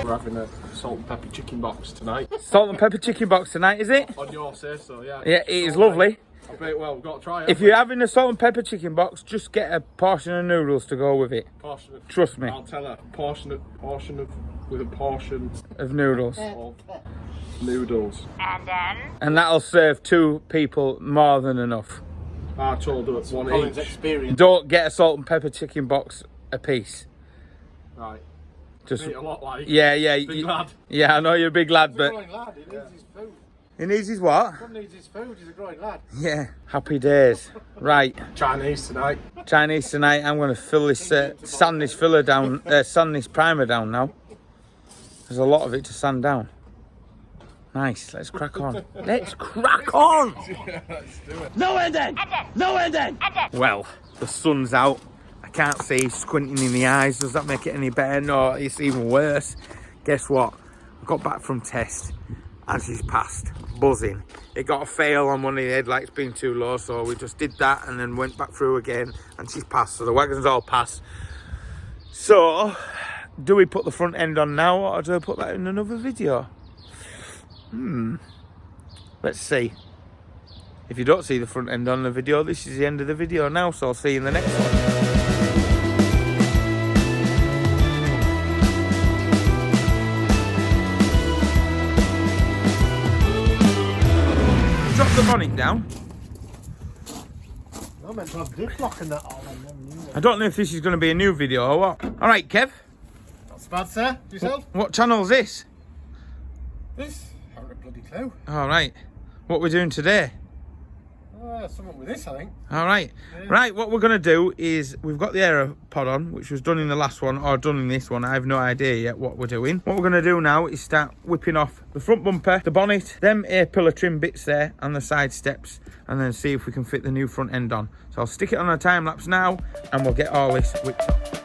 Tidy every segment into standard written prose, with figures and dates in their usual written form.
We're having a salt and pepper chicken box tonight. Salt and pepper chicken box tonight, is it? On your say so, yeah. Yeah, it is lovely. I bet, well, we've got to try it. If you're having a salt and pepper chicken box, just get a portion of noodles to go with it. Trust me. I'll tell her. Portion of noodles. Noodles. And that'll serve 2 people more than enough. I told her one each. Experience. Don't get a salt and pepper chicken box a piece. Right. Just Eat a lot like. yeah. Big lad. Yeah, I know you're a big lad, but He's a growing lad, he needs his food. he needs his what? He needs his food, he's a growing lad. Yeah, happy days. Right, Chinese tonight. Chinese tonight. I'm going to fill this sand this filler down, sand this primer down now. There's a lot of it to sand down. Nice, let's crack on. Let's crack on! Let's do it. No ending! No ending! Well, the sun's out. I can't see, squinting in the eyes. Does that make it any better? No, it's even worse. Guess what? I got back from test and she's passed. Buzzing. It got a fail on one of the headlights being too low, so we just did that and then went back through again and she's passed. So the wagon's all passed. So, do we put the front end on now or do I put that in another video? Let's see. If you don't see the front end on the video, this is the end of the video now, so I'll see you in the next one. Drop the bonnet down. I'm meant to have dip lock and that all. I don't know if this is going to be a new video or what. All right, Kev. Not so bad, sir. Yourself? What channel's this? This? I haven't a bloody clue. All right. What we're doing today? Something with this, I think. All right. Yeah. Right, what we're going to do is we've got the AeroPod on, which was done in the last one or done in this one. I have no idea yet what we're doing. What we're going to do now is start whipping off the front bumper, the bonnet, them A-pillar trim bits there and the side steps, and then see if we can fit the new front end on. So I'll stick it on a time lapse now and we'll get all this whipped up.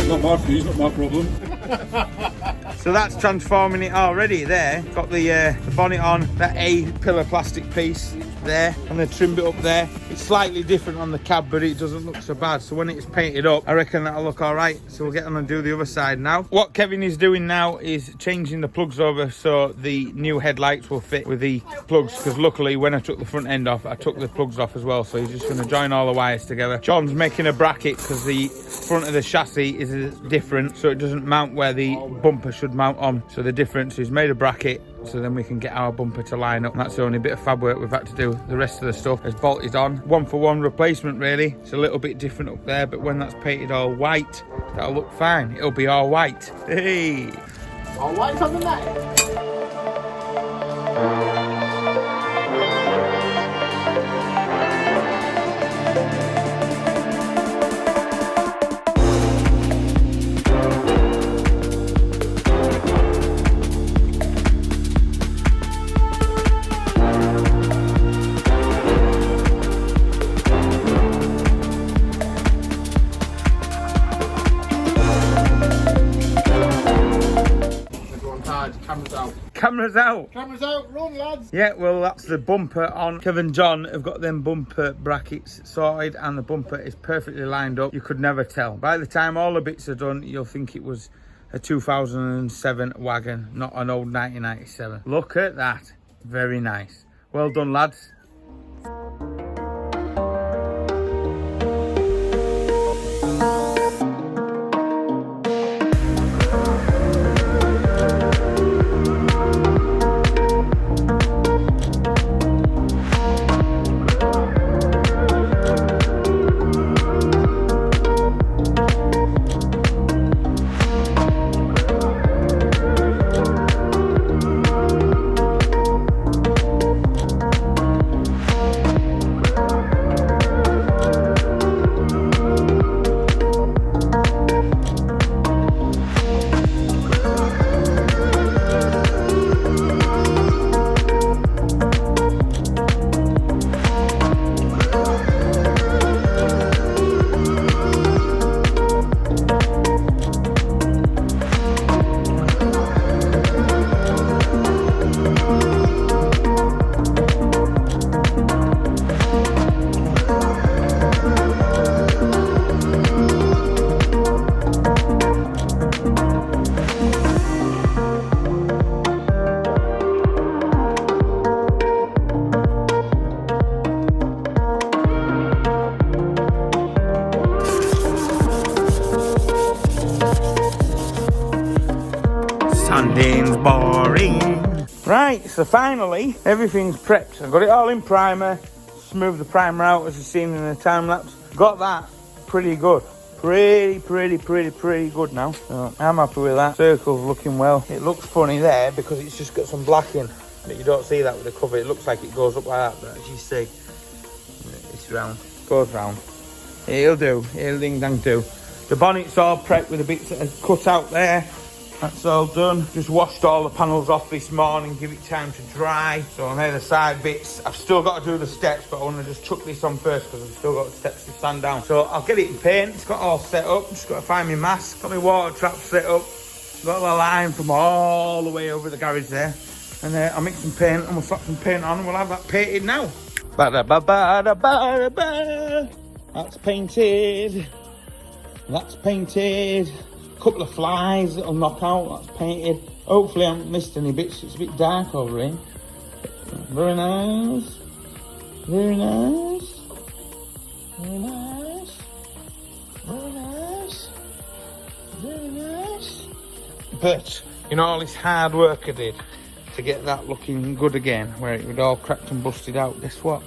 Not my fuse, not my problem. So that's transforming it already there. Got the bonnet on, that A-pillar plastic piece there, and then trimmed it up there. It's slightly different on the cab, but it doesn't look so bad. So when it's painted up, I reckon that'll look all right. So we'll get on and do the other side now. What Kevin is doing now is changing the plugs over so the new headlights will fit with the plugs, because luckily when I took the front end off, I took the plugs off as well. So he's just going to join all the wires together. John's making a bracket because the front of the chassis is different, so it doesn't mount where the bumper should mount on. So the difference is made a bracket so then we can get our bumper to line up. And that's the only bit of fab work we've had to do. The rest of the stuff is bolted on. 1-for-1 replacement really. It's a little bit different up there, but when that's painted all white, that'll look fine. It'll be all white. Hey! All white on the night. side. Camera's out. Cameras out. Cameras out, run lads. Yeah, well, that's the bumper on. Kev and John have got them bumper brackets sorted, and the bumper is perfectly lined up. You could never tell. By the time all the bits are done, you'll think it was a 2007 wagon, not an old 1997. Look at that. Very nice. Well done, lads. Sanding's boring. Right, so finally everything's prepped. I've got it all in primer. Smooth the primer out as you've seen in the time lapse. Got that pretty good. Pretty good now. So I'm happy with that. Circle's looking well. It looks funny there because it's just got some black in. But you don't see that with the cover. It looks like it goes up like that, but as you see, it's round. Goes round. It'll do. It'll ding dang do. The bonnet's all prepped with the bits that are cut out there. That's all done. Just washed all the panels off this morning, give it time to dry. So on there, the side bits, I've still got to do the steps, but I want to just chuck this on first because I've still got the steps to sand down. So I'll get it in paint. It's got all set up. Just got to find my mask. Got my water trap set up. Got the line from all the way over the garage there. And I'll mix some paint and we'll slap some paint on and we'll have that painted now. That's painted. That's painted. Couple of flies that'll knock out, that's painted. Hopefully I haven't missed any bits, it's a bit dark over here. Very nice. Very nice. Very nice. Very nice. Very nice. But, you know, all this hard work I did to get that looking good again, where it was all cracked and busted out, guess what?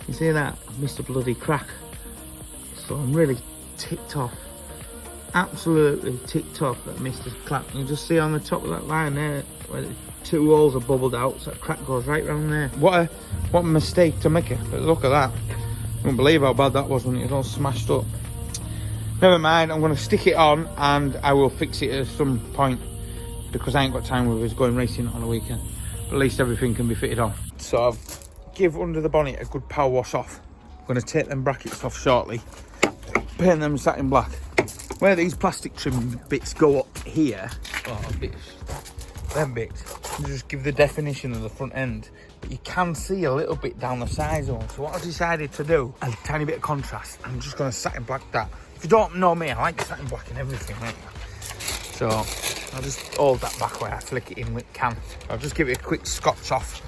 You see that? I've missed a bloody crack. So I'm really ticked off. Absolutely ticked off that Mr. Clap. You just see on the top of that line there where the two holes are bubbled out, so that crack goes right round there. What a mistake to make it. But look at that. I don't believe how bad that was when it was all smashed up. Never mind, I'm going to stick it on and I will fix it at some point because I ain't got time with us going racing on the weekend. But at least everything can be fitted on. So I've give under the bonnet a good power wash off. I'm going to take them brackets off shortly. Paint them satin black. Where these plastic trim bits go up here, them bits, you just give the definition of the front end, but you can see a little bit down the sides of them. So what I decided to do, a tiny bit of contrast. I'm just going to satin black that. If you don't know me, I like satin black and everything, right? So I'll just hold that back where I flick it in with can. I'll just give it a quick scotch off.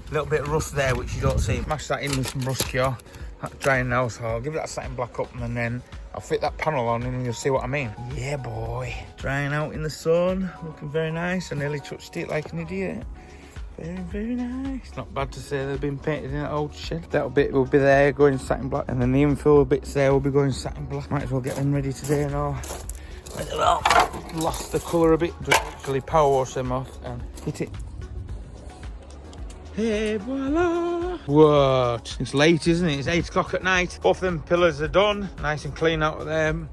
A little bit of rust there, which you don't see. Mash that in with some rust cure. That's drying now, so I'll give that satin black up and then I'll fit that panel on and you'll see what I mean. Yeah, boy. Drying out in the sun, looking very nice. I nearly touched it like an idiot. Very nice. Not bad to say they've been painted in that old shed. That bit will be there going satin black, and then the infill bits there will be going satin black. Might as well get them ready today and all. Lost the colour a bit. Just actually power wash them off and hit it. Hey, voila! What? It's late, isn't it? It's 8 o'clock at night. Both of them pillars are done. Nice and clean out of them.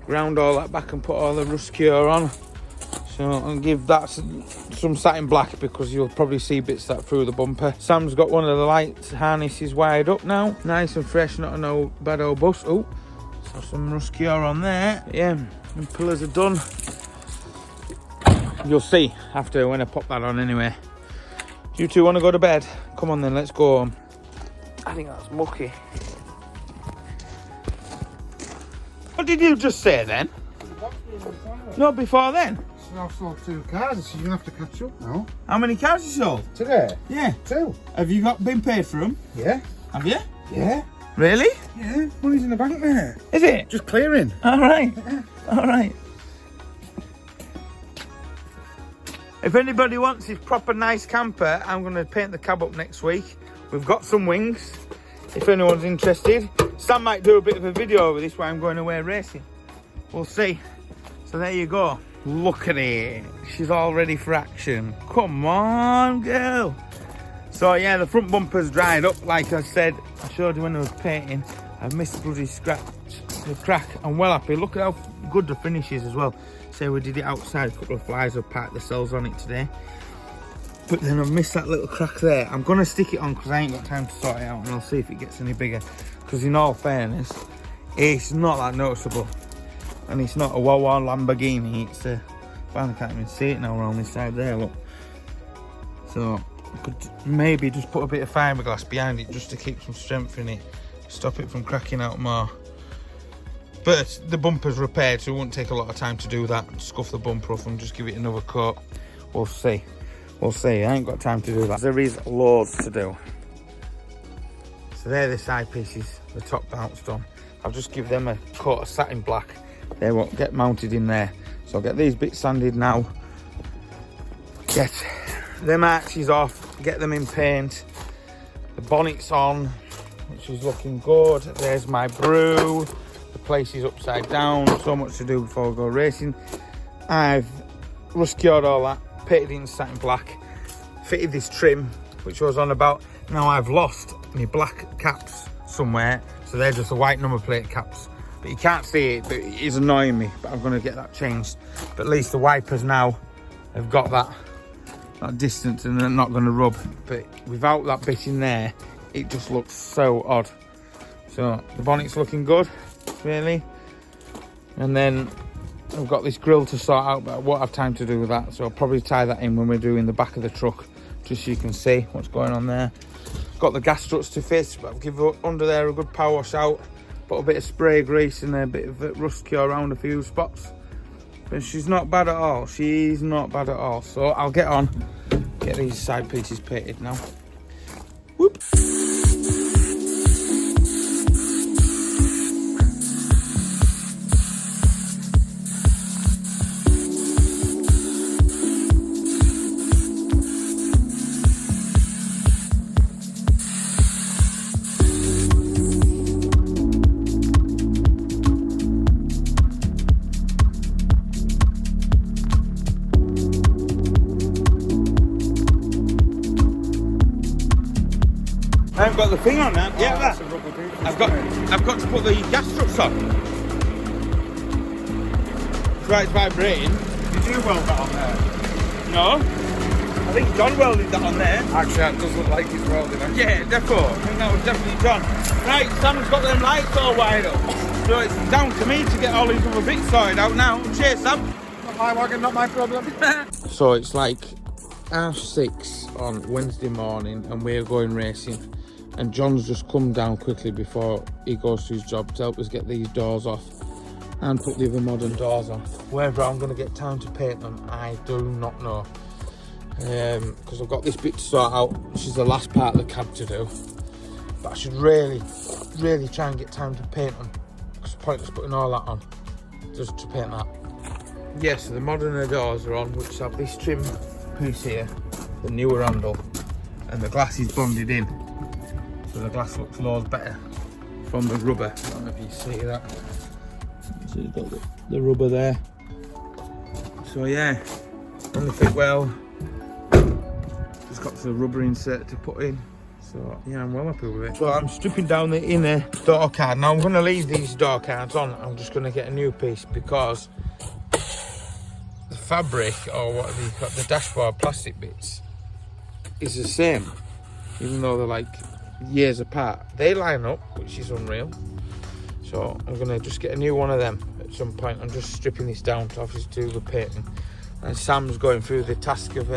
Ground all that back and put all the rust cure on. So I'll give that some satin black because you'll probably see bits that through the bumper. Sam's got one of the light harnesses wired up now. Nice and fresh, not a no bad old bus. Oh, so some rust cure on there. Yeah, the pillars are done. You'll see after when I pop that on anyway. Do you two want to go to bed? Come on then, let's go home. I think that's mucky. What did you just say then? No, before then. So I've sold 2 cars, so you're going to have to catch up now. How many cars you sold? Today? Yeah. 2. Have you been paid for them? Yeah. Have you? Yeah. Really? Yeah. Money's in the bank, mate. Is it? Just clearing. All right. All right. If anybody wants this proper nice camper, I'm going to paint the cab up next week. We've got some wings, if anyone's interested. Sam might do a bit of a video of this while I'm going away racing. We'll see. So there you go. Look at it. She's all ready for action. Come on, girl. So yeah, the front bumper's dried up. Like I said, I showed you when I was painting. I've missed the bloody scratch, the crack. I'm well happy. Look at how good the finish is as well. So we did it outside. A couple of flies have parked the cells on it today. But then I've missed that little crack there. I'm going to stick it on because I ain't got time to sort it out. And I'll see if it gets any bigger. Because in all fairness, it's not that noticeable. And it's not a Wawa Lamborghini. It's a... I can't even see it now around this side there, look. So I could maybe just put a bit of fiberglass behind it just to keep some strength in it. Stop it from cracking out more. But the bumper's repaired, so it won't take a lot of time to do that. Scuff the bumper off and just give it another coat. We'll see. We'll see. I ain't got time to do that. There is loads to do. So they're the side pieces, the top bounced on. I'll just give them a coat of satin black. They won't get mounted in there. So I'll get these bits sanded now. Get them arches off. Get them in paint. The bonnet's on, which is looking good. There's my brew. The place is upside down. So much to do before we go racing. I've rust cured all that. Painted it in satin black. Fitted this trim, which was on about. Now I've lost my black caps somewhere. So they're just the white number plate caps. But you can't see it, but it is annoying me. But I'm going to get that changed. But at least the wipers now have got that distance and they're not going to rub. But without that bit in there, it just looks so odd. So the bonnet's looking good, really. And then I've got this grill to sort out, but I won't have time to do that. So I'll probably tie that in when we're doing the back of the truck, just so you can see what's going on there. Got the gas struts to fit, but I'll give under there a good power wash out. Put a bit of spray grease and a bit of rust cure around a few spots. But she's not bad at all. She's not bad at all. So I'll get on, get these side pieces painted now. Whoop. I haven't got the thing on that. Yeah, that. I've got to put the gas struts on. That's why it's vibrating. Did you weld that on there? No. I think John welded that on there. Actually, that does look like it's welded. Yeah, defo. I think that was definitely John. Right, Sam's got them lights all wired up. So it's down to me to get all these other bits sorted out now. Cheers, Sam. Not my wagon, not my problem. So it's like 6:30 on Wednesday morning and we're going racing. And John's just come down quickly before he goes to his job to help us get these doors off and put the other modern doors on. Whether I'm going to get time to paint them, I do not know. Because I've got this bit to sort out, which is the last part of the cab to do. But I should really try and get time to paint them. It's pointless putting all that on, just to paint that. Yes, so the modern doors are on, which have this trim piece here, the newer handle, and the glass is bonded in. So the glass looks loads better from the rubber. I don't know if you see that. So you've got the rubber there. So yeah, on the fit well. Just got the rubber insert to put in. So yeah, I'm well happy with it. So I'm stripping down the inner door card. Now I'm going to leave these door cards on. I'm just going to get a new piece because the fabric, or what have you got, the dashboard plastic bits, is the same. Even though they're like years apart, they line up, which is unreal. So I'm gonna just get a new one of them at some point. I'm just stripping this down to obviously do the painting. And Sam's going through the task of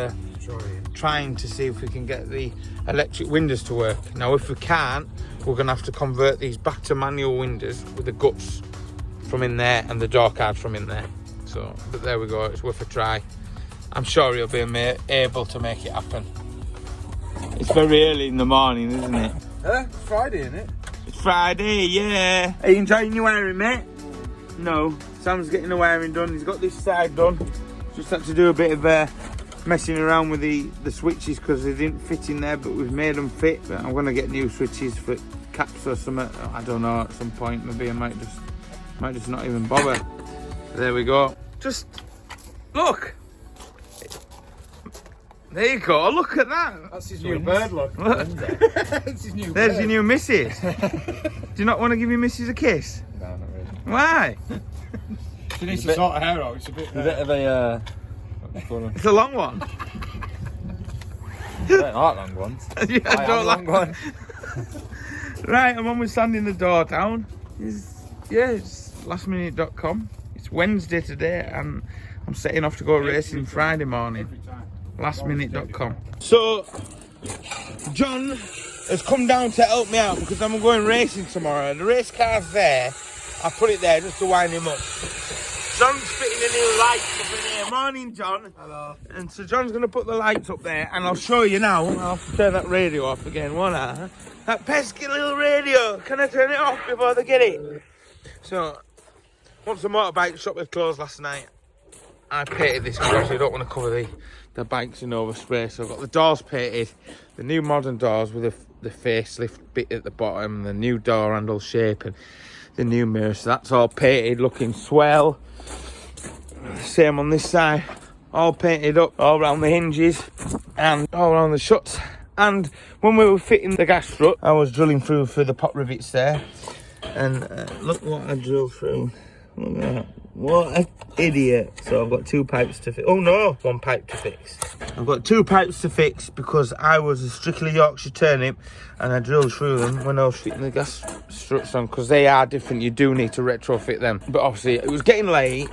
trying to see if we can get the electric windows to work. Now, if we can't, we're going to have to convert these back to manual windows with the guts from in there and the door card from in there. So, but there we go, it's worth a try. I'm sure he'll be able to make it happen. It's very early in the morning, isn't it? It's Friday, isn't it? It's Friday, yeah. Are you enjoying your wiring, mate? No. Sam's getting the wiring done. He's got this side done. Just had to do a bit of messing around with the switches because they didn't fit in there, but we've made them fit. But I'm going to get new switches for caps or something. I don't know, at some point. Maybe I might just not even bother. There we go. Just look. There you go, look at that. That's his new bird, look. That's his new There's bird. your new missus. Do you not want to give your missus a kiss? No, not really. Why? She needs to sort her hair out. It's a bit of a It's a long one. I don't like long ones. Yeah, I don't like long one. Right, I'm almost sanding the door down. It's lastminute.com. It's Wednesday today and I'm setting off to go racing Friday morning. Lastminute.com. So, John has come down to help me out because I'm going racing tomorrow. The race car's there. I put it there just to wind him up. John's fitting the new lights up in here. Morning, John. Hello. And so John's going to put the lights up there and I'll show you now. I'll have to turn that radio off again, won't I? That pesky little radio. Can I turn it off before they get it? So, once the motorbike shop was closed last night, I painted this because you don't want to cover the bikes in overspray. So I've got the doors painted, the new modern doors with the facelift bit at the bottom, the new door handle shape and the new mirror. So that's all painted, looking swell. Same on this side, all painted up, all around the hinges and all around the shuts. And when we were fitting the gas strut, I was drilling through for the pot rivets there. And look what I drilled through. Look at that. What an idiot. So I've got two pipes to fix. Oh no, one pipe to fix. I've got two pipes to fix because I was a strictly Yorkshire turnip and I drilled through them when I was fitting the gas struts on because they are different. You do need to retrofit them. But obviously it was getting late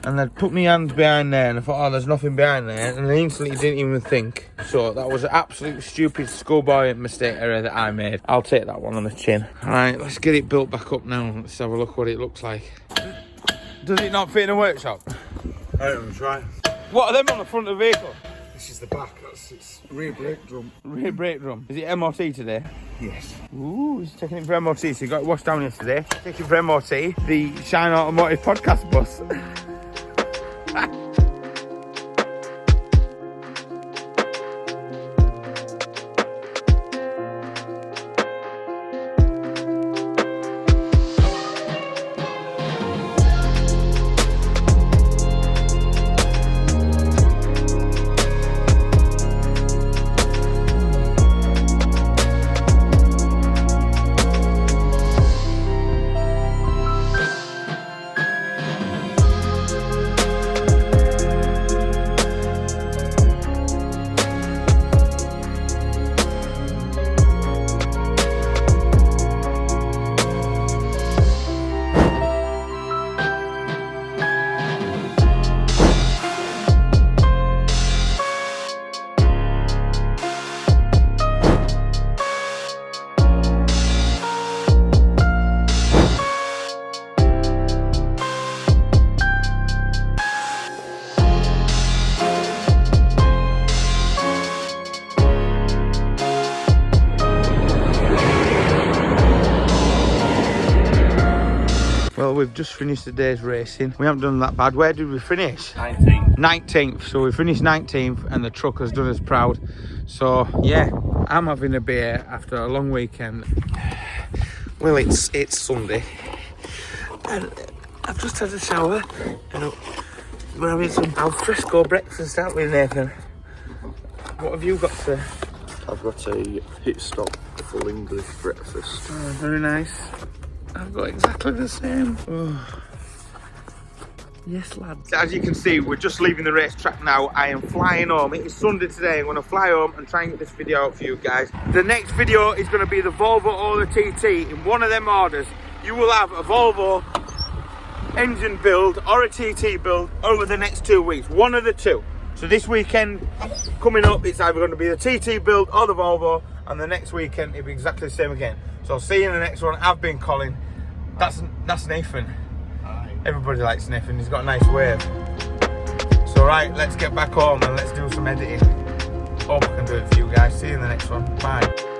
and I'd put my hands behind there and I thought, oh, there's nothing behind there. And I instantly didn't even think. So that was an absolute stupid schoolboy mistake error that I made. I'll take that one on the chin. All right, let's get it built back up now. Let's have a look what it looks like. Does it not fit in a workshop? I don't try. What are them on the front of the vehicle? This is the back. That's its rear brake drum. Rear brake drum. Is it MOT today? Yes. Ooh, he's taking it for MOT. So he got it washed down yesterday. Taking it for MOT. The Shine Automotive podcast bus. Well, we've just finished the day's racing. We haven't done that bad. Where did we finish? 19th. 19th. So we finished 19th and the truck has done us proud. So yeah, I'm having a beer after a long weekend. Well, it's Sunday and I've just had a shower and we're having some alfresco breakfast, aren't we, Nathan? What have you got, sir? I've got a pit stop full English breakfast. Oh, very nice. I've got exactly the same. Oh. Yes, lads. As you can see, we're just leaving the racetrack now. I am flying home. It is Sunday today. I'm going to fly home and try and get this video out for you guys. The next video is going to be the Volvo or the TT. In one of them orders, you will have a Volvo engine build or a TT build over the next 2 weeks. One of the two. So this weekend coming up, it's either going to be the TT build or the Volvo, and the next weekend it'll be exactly the same again. So I'll see you in the next one. I've been Colin. That's Nathan. Everybody likes Nathan. He's got a nice wave. So right, let's get back home and let's do some editing. Hope I can do it for you guys. See you in the next one. Bye.